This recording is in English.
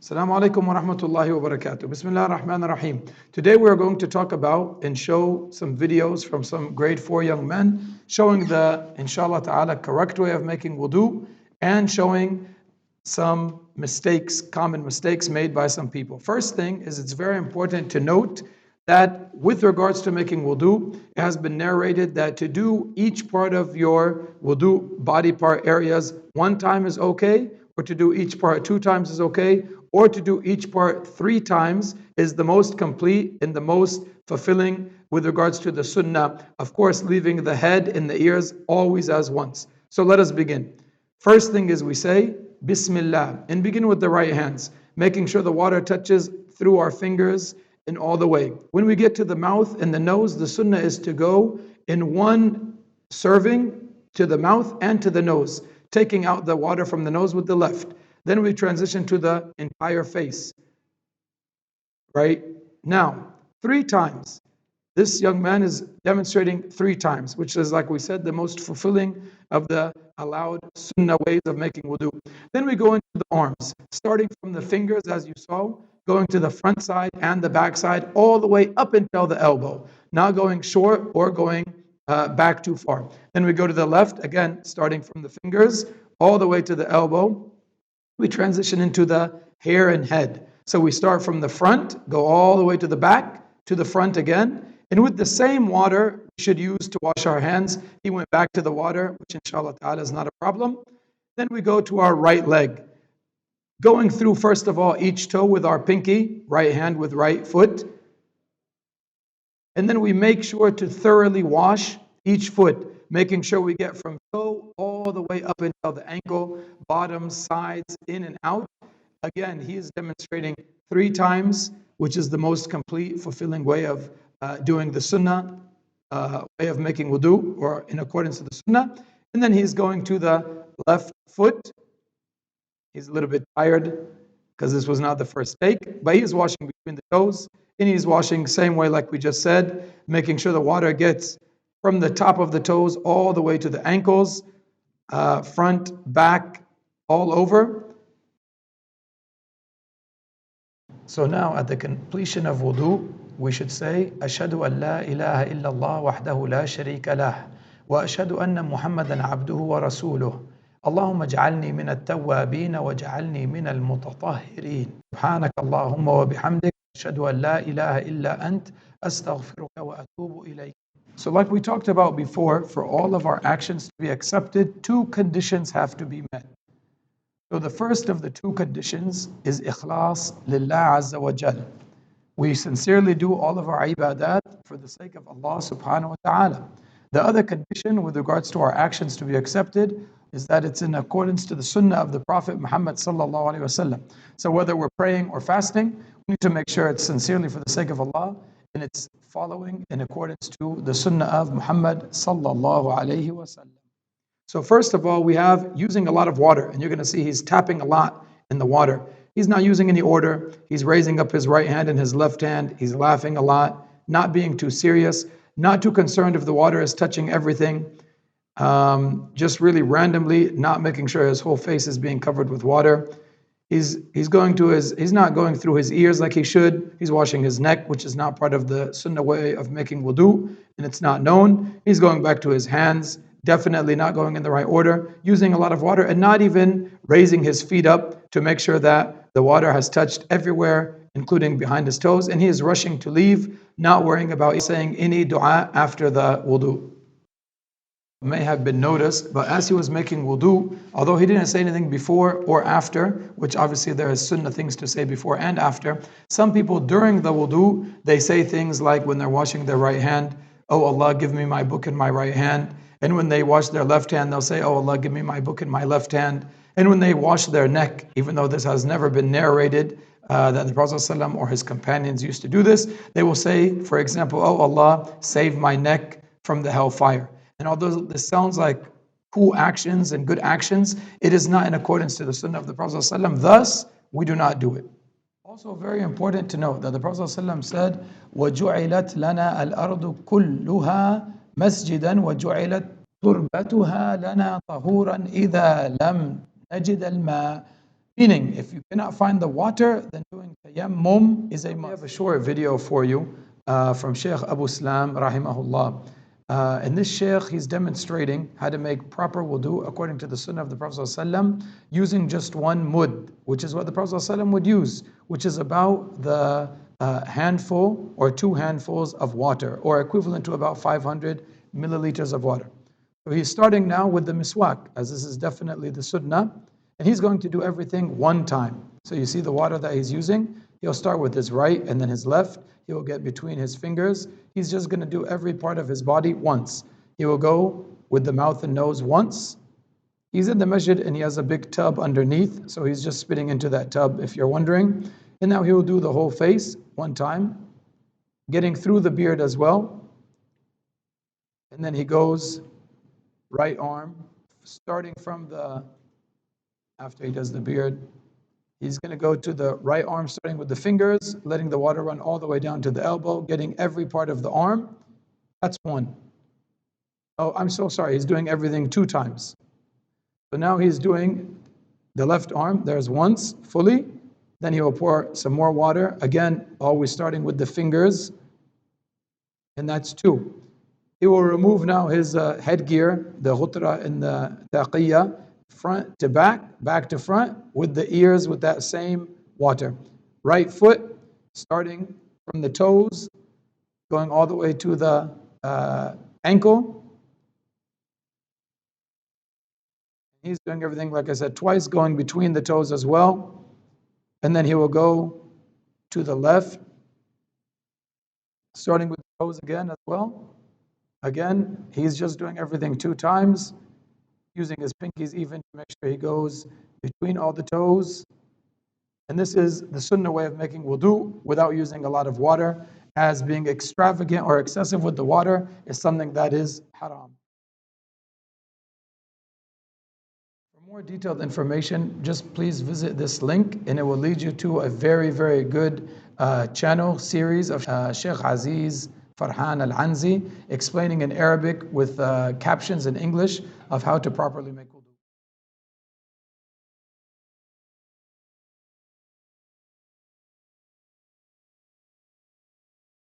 Assalamu alaikum wa rahmatullahi wa barakatuh. Bismillah ar-Rahman ar-Rahim. Today we are going to talk about and show some videos from some grade 4 young men showing the, inshallah ta'ala, correct way of making wudu and showing some mistakes, common mistakes made by some people. First thing is it's very important to note that with regards to making wudu, it has been narrated that to do each part of your wudu body part areas one time is okay, or to do each part 2 times is okay, or to do each part 3 times is the most complete and the most fulfilling with regards to the sunnah. Of course, leaving the head and the ears always as once. So let us begin. First thing is we say, Bismillah, and begin with the right hands, making sure the water touches through our fingers and all the way. When we get to the mouth and the nose, the sunnah is to go in one serving to the mouth and to the nose, taking out the water from the nose with the left. Then we transition to the entire face. Right? Now, 3 times. This young man is demonstrating 3 times, which is, like we said, the most fulfilling of the allowed sunnah ways of making wudu. Then we go into the arms, starting from the fingers, as you saw, going to the front side and the back side, all the way up until the elbow, not going short or going back too far. Then we go to the left, again, starting from the fingers, all the way to the elbow. We transition into the hair and head. So we start from the front, go all the way to the back, to the front again. And with the same water we should use to wash our hands, he went back to the water, which inshallah ta'ala is not a problem. Then we go to our right leg, going through first of all each toe with our pinky, right hand with right foot. And then we make sure to thoroughly wash each foot, making sure we get from toe all the way up until the ankle, bottom, sides, in and out. Again, he is demonstrating 3 times, which is the most complete, fulfilling way of doing the sunnah, way of making wudu, or in accordance to the sunnah. And then he's going to the left foot. He's a little bit tired because this was not the first take, but he's washing between the toes, and he's washing same way like we just said, making sure the water gets from the top of the toes all the way to the ankles, front, back, all over. So now at the completion of wudu, we should say, Ashhadu an la ilaha illallah wahdahu la sharika lah, wa ashhadu anna Muhammadan abduhu wa rasuluh. اللهم اجعلني من التوابين واجعلني من المتطهرين سبحانك اللهم وبحمدك أشهد أن لا إله إلا أنت أستغفرك وأتوب إليك. So like we talked about before, for all of our actions to be accepted, 2 conditions have to be met. So the first of the 2 conditions is ikhlas lillah azza wa jal. We sincerely do all of our ibadat for the sake of Allah subhanahu wa ta'ala. The other condition with regards to our actions to be accepted is that it's in accordance to the sunnah of the Prophet Muhammad sallallahu alaihi wasallam. So whether we're praying or fasting, we need to make sure it's sincerely for the sake of Allah and it's following in accordance to the sunnah of Muhammad sallallahu alaihi wasallam. So first of all, we have using a lot of water, and you're going to see he's tapping a lot in the water. He's not using any order. He's raising up his right hand and his left hand. He's laughing a lot, not being too serious, not too concerned if the water is touching everything. Just really randomly, not making sure his whole face is being covered with water. He's not going through his ears like he should. He's washing his neck, which is not part of the sunnah way of making wudu, and it's not known. He's going back to his hands, definitely not going in the right order, using a lot of water, and not even raising his feet up to make sure that the water has touched everywhere, including behind his toes, and he is rushing to leave, not worrying about saying any dua after the wudu. May have been noticed, but as he was making wudu, although he didn't say anything before or after, which obviously there is sunnah things to say before and after, some people during the wudu, they say things like when they're washing their right hand, oh Allah, give me my book in my right hand. And when they wash their left hand, they'll say, oh Allah, give me my book in my left hand. And when they wash their neck, even though this has never been narrated, that the Prophet ﷺ or his companions used to do this, they will say, for example, oh Allah, save my neck from the hellfire. And although this sounds like cool actions and good actions, it is not in accordance to the sunnah of the Prophet ﷺ. Thus, we do not do it. Also very important to note that the Prophet ﷺ said, وَجُعِلَتْ لَنَا الْأَرْضُ كُلُّهَا مَسْجِدًا وَجُعِلَتْ تُرْبَتُهَا لَنَا طَهُورًا إِذَا لَمْ نَجِدَ الْمَاءَ. Meaning, if you cannot find the water, then doing tayammum is a must. I have a short video for you from Sheikh Abu Islam, rahimahullah. And this Sheikh, he's demonstrating how to make proper wudu according to the sunnah of the Prophet ﷺ, using just one mud, which is what the Prophet ﷺ would use, which is about the handful or 2 handfuls of water, or equivalent to about 500 milliliters of water. So he's starting now with the miswak, as this is definitely the sunnah, and he's going to do everything one time. So you see the water that he's using, he'll start with his right and then his left. He will get between his fingers. He's just going to do every part of his body once. He will go with the mouth and nose once. He's in the masjid and he has a big tub underneath, so he's just spitting into that tub, if you're wondering. And now he will do the whole face one time, getting through the beard as well. And then he goes right arm, starting from after he does the beard, he's going to go to the right arm, starting with the fingers, letting the water run all the way down to the elbow, getting every part of the arm. That's one. Oh, I'm so sorry. He's doing everything 2 times. So now he's doing the left arm. There's once, fully. Then he will pour some more water. Again, always starting with the fingers. And that's 2. He will remove now his headgear, the ghutra and the taqiyya, front to back, back to front, with the ears with that same water. Right foot, starting from the toes, going all the way to the ankle. He's doing everything, like I said, twice, going between the toes as well. And then he will go to the left, starting with the toes again as well. Again, he's just doing everything 2 times, using his pinkies even to make sure he goes between all the toes. And this is the sunnah way of making wudu without using a lot of water, as being extravagant or excessive with the water is something that is haram. For more detailed information, just please visit this link and it will lead you to a very, very good channel series of Sheikh Aziz Farhan Al-Anzi, explaining in Arabic with captions in English of how to properly make wudu.